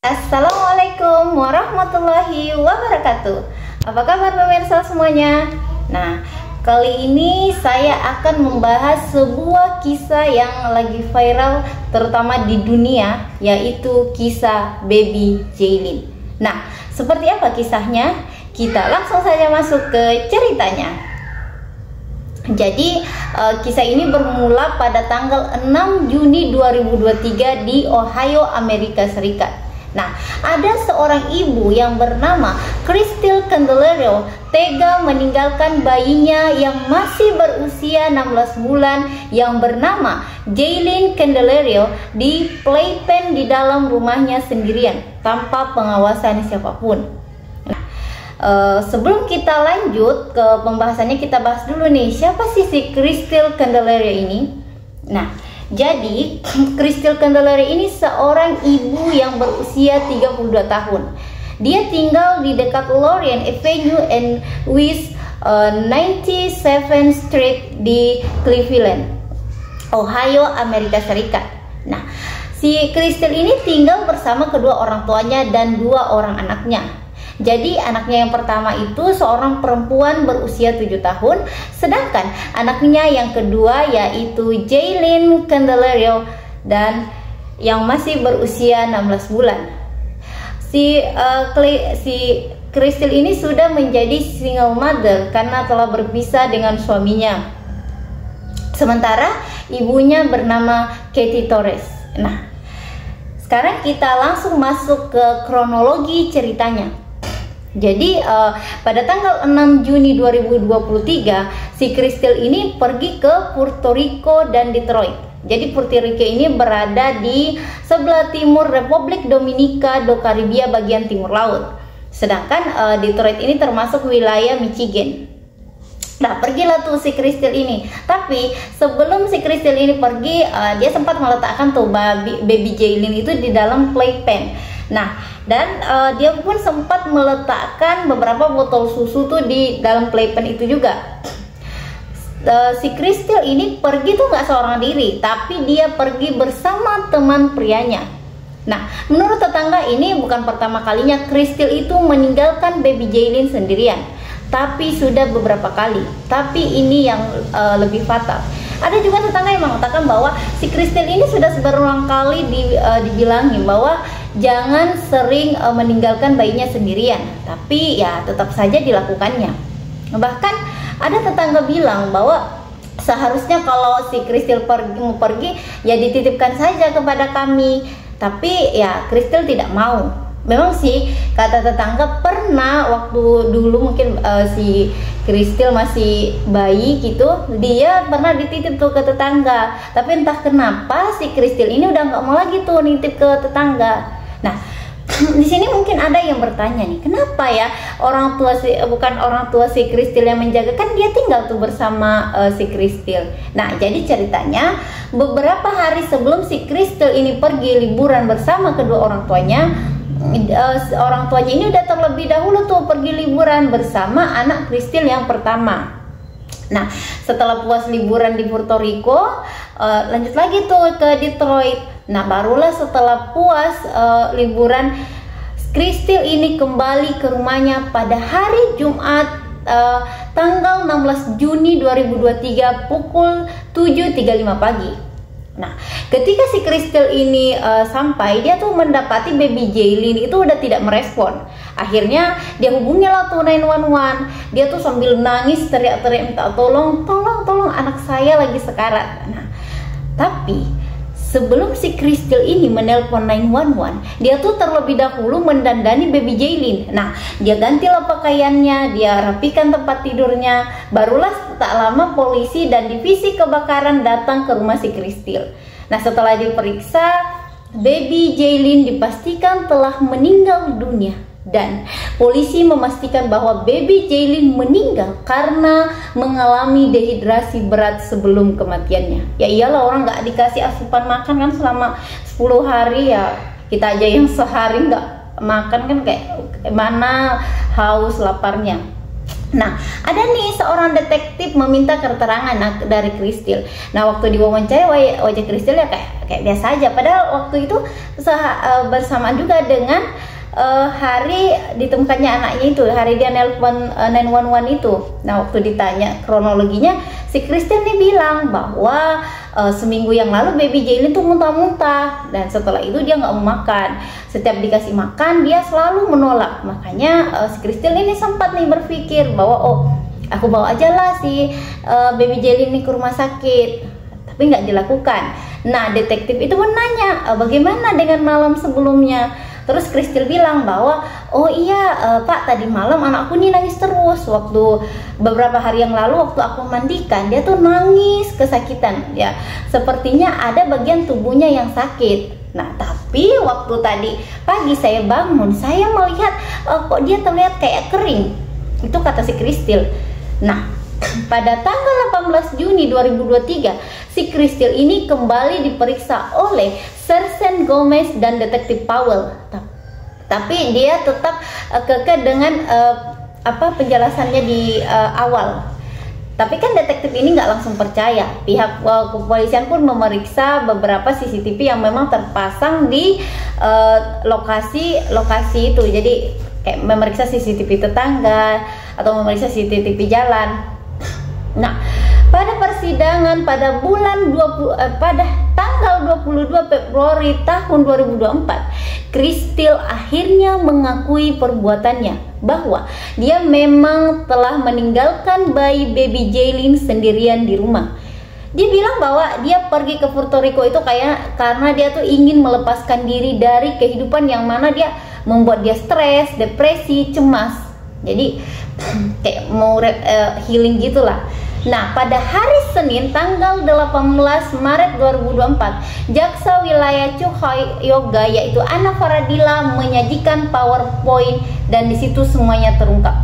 Assalamualaikum warahmatullahi wabarakatuh. Apa kabar pemirsa semuanya? Nah, kali ini saya akan membahas sebuah kisah yang lagi viral terutama di dunia, yaitu kisah Baby Jaylin. Nah, seperti apa kisahnya? Kita langsung saja masuk ke ceritanya. Jadi kisah ini bermula pada tanggal 6 Juni 2023 di Ohio, Amerika Serikat. Nah, ada seorang ibu yang bernama Crystal Candelario tega meninggalkan bayinya yang masih berusia 16 bulan yang bernama Jaylin Candelario di playpen di dalam rumahnya sendirian tanpa pengawasan siapapun. Sebelum kita lanjut ke pembahasannya, kita bahas dulu nih, siapa sih si Crystal Candelario ini? Nah, jadi Crystal Candelario ini seorang ibu yang berusia 32 tahun. Dia tinggal di dekat Lorraine Avenue and West 97th Street di Cleveland, Ohio, Amerika Serikat. Nah, si Crystal ini tinggal bersama kedua orang tuanya dan dua orang anaknya. Jadi anaknya yang pertama itu seorang perempuan berusia 7 tahun, sedangkan anaknya yang kedua yaitu Jaylin Candelario dan yang masih berusia 16 bulan. Si Crystal ini sudah menjadi single mother karena telah berpisah dengan suaminya. Sementara ibunya bernama Katie Torres. Nah, sekarang kita langsung masuk ke kronologi ceritanya. Jadi pada tanggal 6 Juni 2023 si Crystal ini pergi ke Puerto Rico dan Detroit. Jadi Puerto Rico ini berada di sebelah timur Republik Dominika do Karibia bagian timur laut. Sedangkan Detroit ini termasuk wilayah Michigan. Nah, pergilah tuh si Crystal ini. Tapi sebelum si Crystal ini pergi, dia sempat meletakkan tuh baby Jaylin itu di dalam playpen. Nah, dan dia pun sempat meletakkan beberapa botol susu tuh di dalam playpen itu juga. Si Crystal ini pergi tuh nggak seorang diri, tapi dia pergi bersama teman prianya. Nah, menurut tetangga ini bukan pertama kalinya Crystal itu meninggalkan baby Jaylin sendirian, tapi sudah beberapa kali. Tapi ini yang lebih fatal. Ada juga tetangga yang mengatakan bahwa si Crystal ini sudah berulang kali dibilangin bahwa jangan sering meninggalkan bayinya sendirian, tapi ya tetap saja dilakukannya. Bahkan ada tetangga bilang bahwa seharusnya kalau si Crystal mau pergi ya dititipkan saja kepada kami, tapi ya Crystal tidak mau. Memang sih kata tetangga pernah waktu dulu mungkin si Crystal masih bayi gitu, dia pernah dititip tuh ke tetangga. Tapi entah kenapa si Crystal ini udah nggak mau lagi tuh nitip ke tetangga. Nah, di sini mungkin ada yang bertanya nih, kenapa ya bukan orang tua si Crystal yang menjaga, kan dia tinggal tuh bersama si Crystal. Nah, jadi ceritanya beberapa hari sebelum si Crystal ini pergi liburan bersama kedua orang tuanya ini udah terlebih dahulu tuh pergi liburan bersama anak Crystal yang pertama. Nah, setelah puas liburan di Puerto Rico, lanjut lagi tuh ke Detroit. Nah, barulah setelah puas liburan, Crystal ini kembali ke rumahnya pada hari Jumat tanggal 16 Juni 2023 pukul 7.35 pagi. Nah, ketika si Crystal ini sampai, dia tuh mendapati baby Jaylin itu udah tidak merespon. Akhirnya dia hubungi lah tuh 911. Dia tuh sambil nangis teriak-teriak minta tolong anak saya lagi sekarat. Nah, tapi sebelum si Crystal ini menelpon 911, dia tuh terlebih dahulu mendandani baby Jaylin. Nah, dia gantilah pakaiannya, dia rapikan tempat tidurnya. Barulah tak lama polisi dan divisi kebakaran datang ke rumah si Crystal. Nah, setelah diperiksa, baby Jaylin dipastikan telah meninggal dunia. Dan polisi memastikan bahwa baby Jaylin meninggal karena mengalami dehidrasi berat sebelum kematiannya. Ya iyalah, orang nggak dikasih asupan makan kan selama 10 hari ya. Kita aja yang sehari nggak makan kan kayak mana haus laparnya. Nah, ada nih seorang detektif meminta keterangan dari Kristil. Nah, waktu diwawancara wajah Kristil ya kayak biasa aja. Padahal waktu itu bersamaan juga dengan hari ditemukannya anaknya itu, hari dia nelpon 911 itu. Nah, waktu ditanya kronologinya, si Kristil nih bilang bahwa seminggu yang lalu baby Jaylin tuh muntah-muntah, dan setelah itu dia nggak mau makan. Setiap dikasih makan dia selalu menolak. Makanya si Kristil ini sempat nih berpikir bahwa oh, aku bawa aja lah si baby Jaylin ini ke rumah sakit, tapi nggak dilakukan. Nah, detektif itu menanya bagaimana dengan malam sebelumnya. Terus Kristil bilang bahwa oh iya Pak, tadi malam anakku nih nangis terus. Waktu beberapa hari yang lalu waktu aku mandikan, dia tuh nangis kesakitan ya. Sepertinya ada bagian tubuhnya yang sakit. Nah, tapi waktu tadi pagi saya bangun, saya melihat kok dia terlihat kayak kering. Itu kata si Kristil. Nah, pada tanggal 18 Juni 2023, si Kristil ini kembali diperiksa oleh Sergeant Gomez dan Detektif Powell. Tapi dia tetap kekeh dengan penjelasannya di awal. Tapi kan detektif ini nggak langsung percaya. Pihak kepolisian pun memeriksa beberapa CCTV yang memang terpasang di lokasi itu. Jadi kayak memeriksa CCTV tetangga atau memeriksa CCTV jalan. Nah, pada persidangan pada tanggal 22 Februari tahun 2024, Kristil akhirnya mengakui perbuatannya bahwa dia memang telah meninggalkan bayi baby Jaylin sendirian di rumah. Dia bilang bahwa dia pergi ke Puerto Rico itu karena dia tuh ingin melepaskan diri dari kehidupan yang mana dia membuat dia stres, depresi, cemas. Jadi kayak mau healing gitulah. Nah, pada hari Senin tanggal 18 Maret 2024, Jaksa Wilayah Cukayoga yaitu Ana Faradila menyajikan PowerPoint dan di situ semuanya terungkap.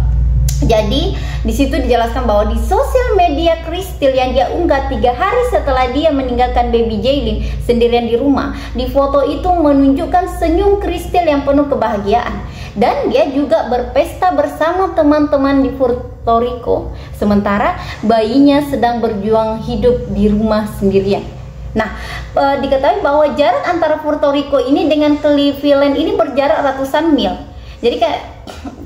Jadi di situ dijelaskan bahwa di sosial media Kristil yang dia unggah 3 hari setelah dia meninggalkan baby Jaylin sendirian di rumah, di foto itu menunjukkan senyum Kristil yang penuh kebahagiaan, dan dia juga berpesta bersama teman-teman di Puerto Rico, sementara bayinya sedang berjuang hidup di rumah sendirian. Nah, diketahui bahwa jarak antara Puerto Rico ini dengan Cleveland ini berjarak ratusan mil. Jadi kayak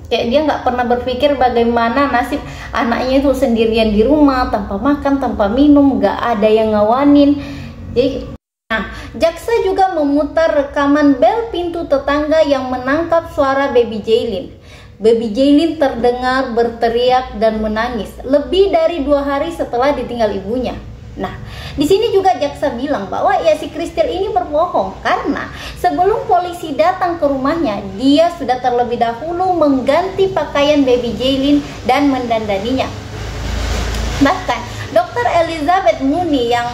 dia nggak pernah berpikir bagaimana nasib anaknya itu sendirian di rumah, tanpa makan, tanpa minum, nggak ada yang ngawanin. Jadi, nah, jaksa juga memutar rekaman bel pintu tetangga yang menangkap suara baby Jaylin. Baby Jaylin terdengar berteriak dan menangis lebih dari 2 hari setelah ditinggal ibunya. Nah, di sini juga jaksa bilang bahwa ya si Kristil ini berbohong karena sebelum polisi datang ke rumahnya, dia sudah terlebih dahulu mengganti pakaian baby Jaylin dan mendandaninya. Bahkan Dr. Elizabeth Mooney yang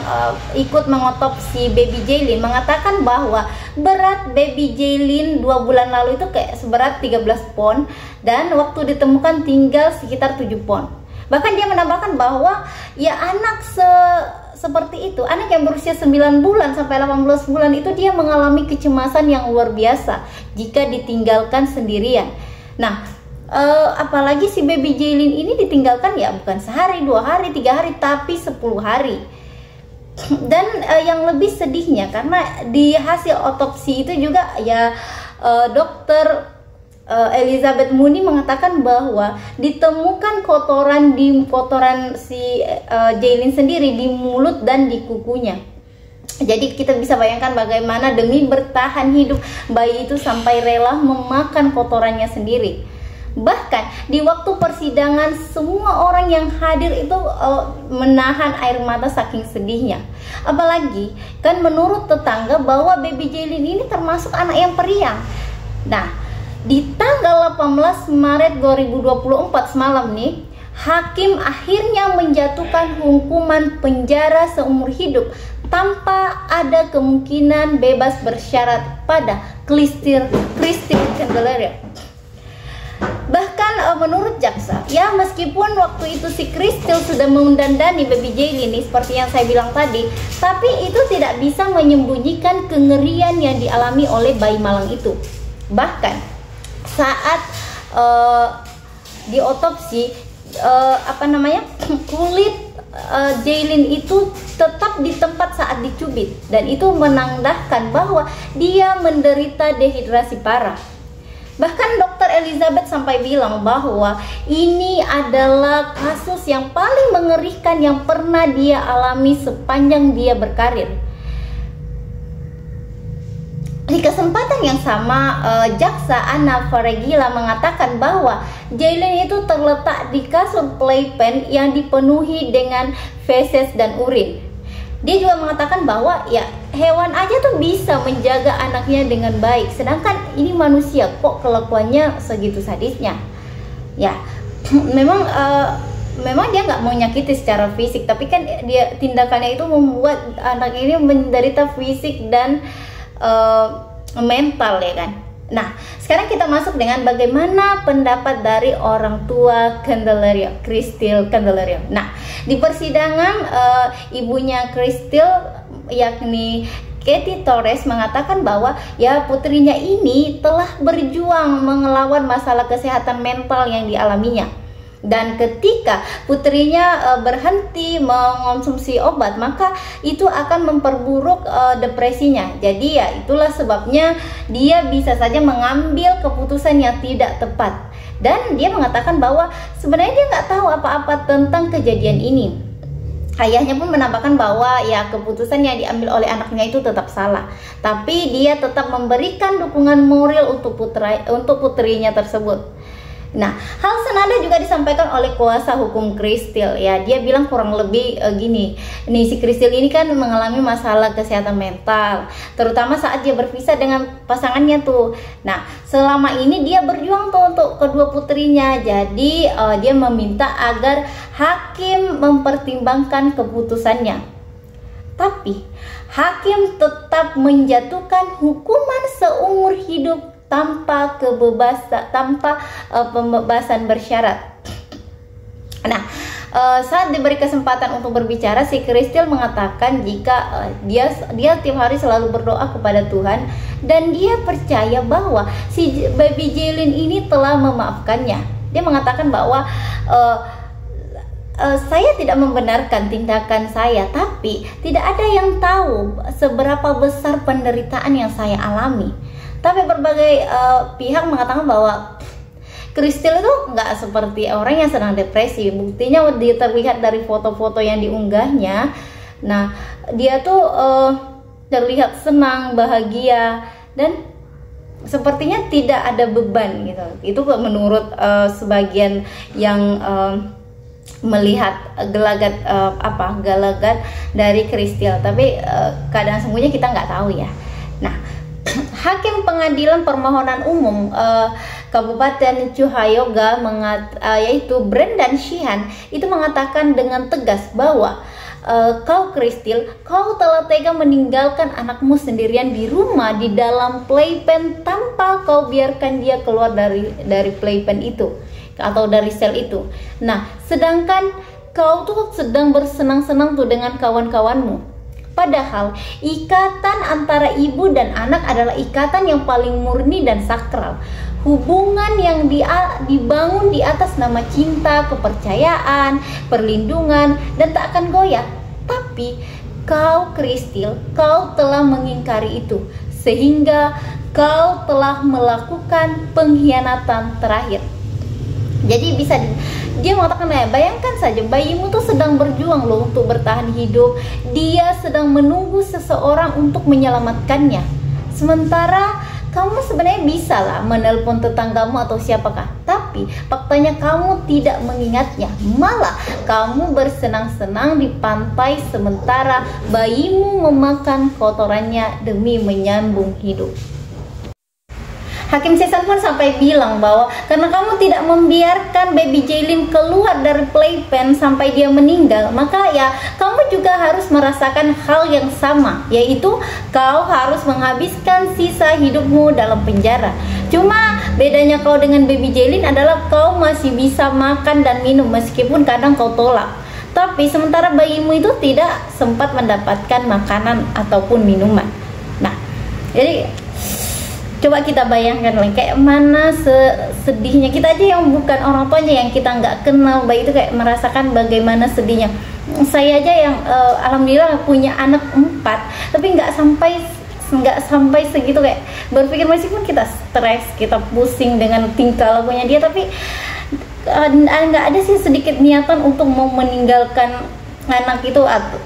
ikut mengotopsi baby Jaylin mengatakan bahwa berat baby Jaylin 2 bulan lalu itu kayak seberat 13 pon dan waktu ditemukan tinggal sekitar 7 pon. Bahkan dia menambahkan bahwa ya anak seperti itu, anak yang berusia 9 bulan sampai 18 bulan itu dia mengalami kecemasan yang luar biasa jika ditinggalkan sendirian. Nah, apalagi si baby Jaylin ini ditinggalkan ya bukan sehari, 2 hari, 3 hari, tapi 10 hari. Dan yang lebih sedihnya karena di hasil otopsi itu juga ya dokter Elizabeth Mooney mengatakan bahwa ditemukan kotoran si Jaylin sendiri di mulut dan di kukunya. Jadi kita bisa bayangkan bagaimana demi bertahan hidup bayi itu sampai rela memakan kotorannya sendiri. Bahkan di waktu persidangan semua orang yang hadir itu menahan air mata saking sedihnya. Apalagi kan menurut tetangga bahwa baby Jaylin ini termasuk anak yang periang. Nah, di tanggal 18 Maret 2024 semalam nih, hakim akhirnya menjatuhkan hukuman penjara seumur hidup tanpa ada kemungkinan bebas bersyarat pada Kristil Candelaria. Bahkan menurut jaksa, ya meskipun waktu itu si Kristil sudah mendandani baby Jaylin ini seperti yang saya bilang tadi, tapi itu tidak bisa menyembunyikan kengerian yang dialami oleh bayi malang itu. Bahkan saat diotopsi, apa namanya, kulit Jaylin itu tetap di tempat saat dicubit, dan itu menandakan bahwa dia menderita dehidrasi parah. Bahkan dokter Elizabeth sampai bilang bahwa ini adalah kasus yang paling mengerikan yang pernah dia alami sepanjang dia berkarir. Di kesempatan yang sama, jaksa Anna Faregila mengatakan bahwa Jaylin itu terletak di kasur playpen yang dipenuhi dengan feses dan urin. Dia juga mengatakan bahwa ya hewan aja tuh bisa menjaga anaknya dengan baik, sedangkan ini manusia kok kelakuannya segitu sadisnya. Ya, memang dia nggak mau nyakiti secara fisik, tapi kan dia tindakannya itu membuat anak ini menderita fisik dan mental, ya kan. Nah, sekarang kita masuk dengan bagaimana pendapat dari orang tua Candelaria, Crystal Candelaria. Nah, di persidangan ibunya Crystal, yakni Katie Torres, mengatakan bahwa ya putrinya ini telah berjuang melawan masalah kesehatan mental yang dialaminya. Dan ketika putrinya berhenti mengonsumsi obat, maka itu akan memperburuk depresinya. Jadi ya itulah sebabnya dia bisa saja mengambil keputusan yang tidak tepat. Dan dia mengatakan bahwa sebenarnya dia nggak tahu apa-apa tentang kejadian ini. Ayahnya pun menambahkan bahwa ya keputusan yang diambil oleh anaknya itu tetap salah, tapi dia tetap memberikan dukungan moral untuk putrinya tersebut. Nah, hal senada juga disampaikan oleh kuasa hukum Crystal. Ya, dia bilang kurang lebih gini, nih si Crystal ini kan mengalami masalah kesehatan mental, terutama saat dia berpisah dengan pasangannya tuh. Nah, selama ini dia berjuang tuh untuk kedua putrinya. Jadi dia meminta agar hakim mempertimbangkan keputusannya. Tapi hakim tetap menjatuhkan hukuman seumur hidup tanpa pembebasan bersyarat. Nah, saat diberi kesempatan untuk berbicara, si Crystal mengatakan jika dia tiap hari selalu berdoa kepada Tuhan, dan dia percaya bahwa si baby Jaylin ini telah memaafkannya. Dia mengatakan bahwa saya tidak membenarkan tindakan saya, tapi tidak ada yang tahu seberapa besar penderitaan yang saya alami. Tapi berbagai pihak mengatakan bahwa Crystal itu nggak seperti orang yang sedang depresi. Buktinya dia terlihat dari foto-foto yang diunggahnya. Nah, dia tuh terlihat senang, bahagia, dan sepertinya tidak ada beban gitu. Itu menurut sebagian yang melihat gelagat dari Crystal. Tapi keadaan sungguhnya kita nggak tahu ya. Nah, Hakim Pengadilan Permohonan Umum Kabupaten Cuyahoga yaitu Brendan Sheehan itu mengatakan dengan tegas bahwa kau Crystal, kau telah tega meninggalkan anakmu sendirian di rumah di dalam playpen tanpa kau biarkan dia keluar dari playpen itu atau dari sel itu. Nah, sedangkan kau tuh sedang bersenang-senang tuh dengan kawan-kawanmu. Padahal ikatan antara ibu dan anak adalah ikatan yang paling murni dan sakral. Hubungan yang dibangun di atas nama cinta, kepercayaan, perlindungan, dan tak akan goyah. Tapi kau Crystal, kau telah mengingkari itu, sehingga kau telah melakukan pengkhianatan terakhir. Jadi dia mengatakan, bayangkan saja bayimu tuh sedang berjuang loh untuk bertahan hidup. Dia sedang menunggu seseorang untuk menyelamatkannya. Sementara kamu sebenarnya bisa lah menelpon tetanggamu atau siapakah. Tapi faktanya kamu tidak mengingatnya. Malah kamu bersenang-senang di pantai sementara bayimu memakan kotorannya demi menyambung hidup. Hakim Sheehan pun sampai bilang bahwa karena kamu tidak membiarkan baby Jaylin keluar dari playpen sampai dia meninggal, maka ya kamu juga harus merasakan hal yang sama, yaitu kau harus menghabiskan sisa hidupmu dalam penjara. Cuma bedanya kau dengan baby Jaylin adalah kau masih bisa makan dan minum meskipun kadang kau tolak. Tapi sementara bayimu itu tidak sempat mendapatkan makanan ataupun minuman. Nah, jadi Coba kita bayangkan kayak mana sedihnya kita aja yang bukan orang tuanya, yang kita nggak kenal baik itu kayak merasakan bagaimana sedihnya. Saya aja yang alhamdulillah punya anak 4, tapi nggak sampai segitu, kayak berpikir meskipun kita stres, kita pusing dengan tingkah lakunya dia, tapi nggak ada sih sedikit niatan untuk mau meninggalkan anak itu atau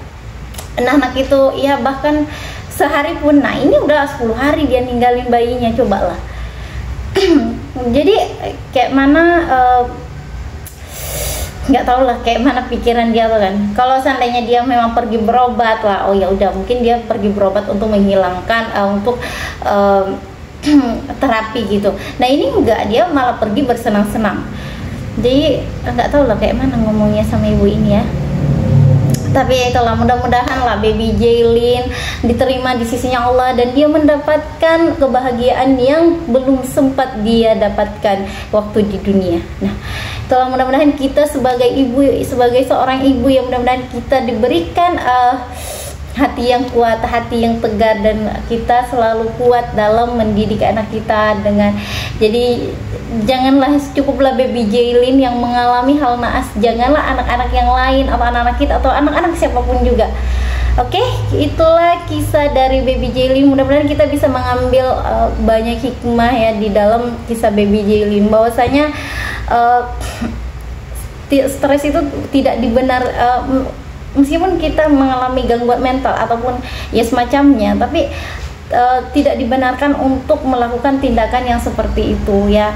anak itu ya, bahkan sehari pun. Nah ini udah 10 hari dia ninggalin bayinya, cobalah. Jadi kayak mana nggak tahu lah kayak mana pikiran dia tuh kan. Kalau seandainya dia memang pergi berobat lah, oh ya udah, mungkin dia pergi berobat untuk menghilangkan untuk terapi gitu. Nah ini enggak, dia malah pergi bersenang-senang. Jadi nggak tahu lah kayak mana ngomongnya sama ibu ini ya. Tapi itulah, mudah-mudahan lah baby Jaylin diterima di sisinya Allah dan dia mendapatkan kebahagiaan yang belum sempat dia dapatkan waktu di dunia. Nah, itulah mudah-mudahan kita sebagai ibu, sebagai seorang ibu, yang mudah-mudahan kita diberikan hati yang kuat, hati yang tegar, dan kita selalu kuat dalam mendidik anak kita dengan, jadi janganlah cukuplah baby Jaylin yang mengalami hal naas, janganlah anak-anak yang lain atau anak-anak kita atau anak-anak siapapun juga. Oke, itulah kisah dari baby Jaylin. Mudah-mudahan kita bisa mengambil banyak hikmah ya di dalam kisah baby Jaylin, bahwasanya stres itu tidak dibenar, meskipun kita mengalami gangguan mental ataupun ya semacamnya, tapi tidak dibenarkan untuk melakukan tindakan yang seperti itu ya.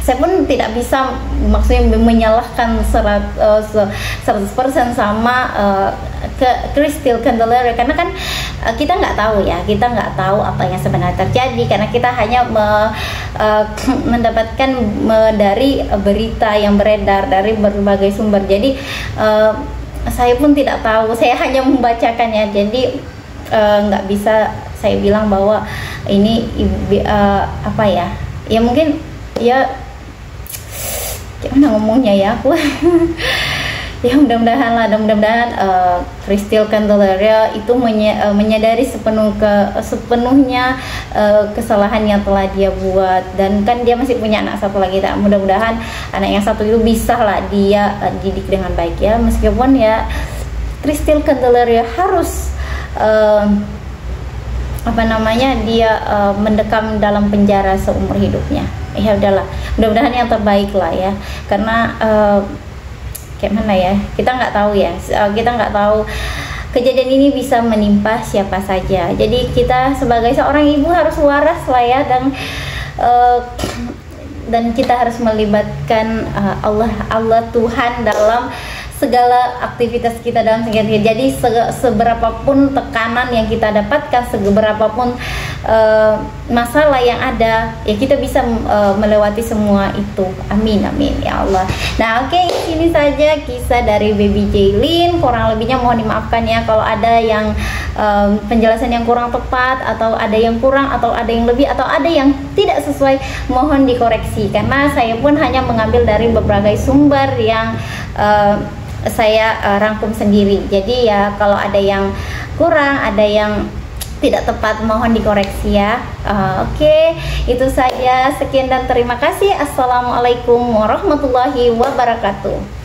Saya pun tidak bisa maksudnya menyalahkan 100% sama Crystal Candelaria, karena kan kita nggak tahu ya, kita nggak tahu apa yang sebenarnya terjadi, karena kita hanya mendapatkan dari berita yang beredar dari berbagai sumber. Jadi saya pun tidak tahu, saya hanya membacakannya. Jadi nggak bisa saya bilang bahwa ini apa ya, ya mungkin ya gimana ngomongnya ya aku. Ya mudah-mudahan lah, mudah-mudahan Crystal Candelaria itu menyadari sepenuhnya kesalahan yang telah dia buat, dan kan dia masih punya anak satu lagi. Mudah-mudahan anak yang satu itu bisa lah dia didik dengan baik ya, meskipun ya Crystal Candelaria harus apa namanya, dia mendekam dalam penjara seumur hidupnya. Ya udahlah, mudah-mudahan yang terbaik lah ya, karena kayak mana ya, kita nggak tahu ya, kita nggak tahu kejadian ini bisa menimpa siapa saja. Jadi kita sebagai seorang ibu harus waras lah ya, dan kita harus melibatkan Allah Tuhan dalam segala aktivitas kita dalam segala. Jadi seberapapun tekanan yang kita dapatkan, seberapapun masalah yang ada, ya kita bisa melewati semua itu. Amin amin ya Allah. Nah oke, ini saja kisah dari baby Jaylin. Kurang lebihnya mohon dimaafkan ya kalau ada yang penjelasan yang kurang tepat, atau ada yang kurang, atau ada yang lebih, atau ada yang tidak sesuai, mohon dikoreksi, karena saya pun hanya mengambil dari beberapa sumber yang saya rangkum sendiri. Jadi ya kalau ada yang kurang, ada yang tidak tepat, mohon dikoreksi ya. Oke, itu saja, sekian dan terima kasih. Assalamualaikum warahmatullahi wabarakatuh.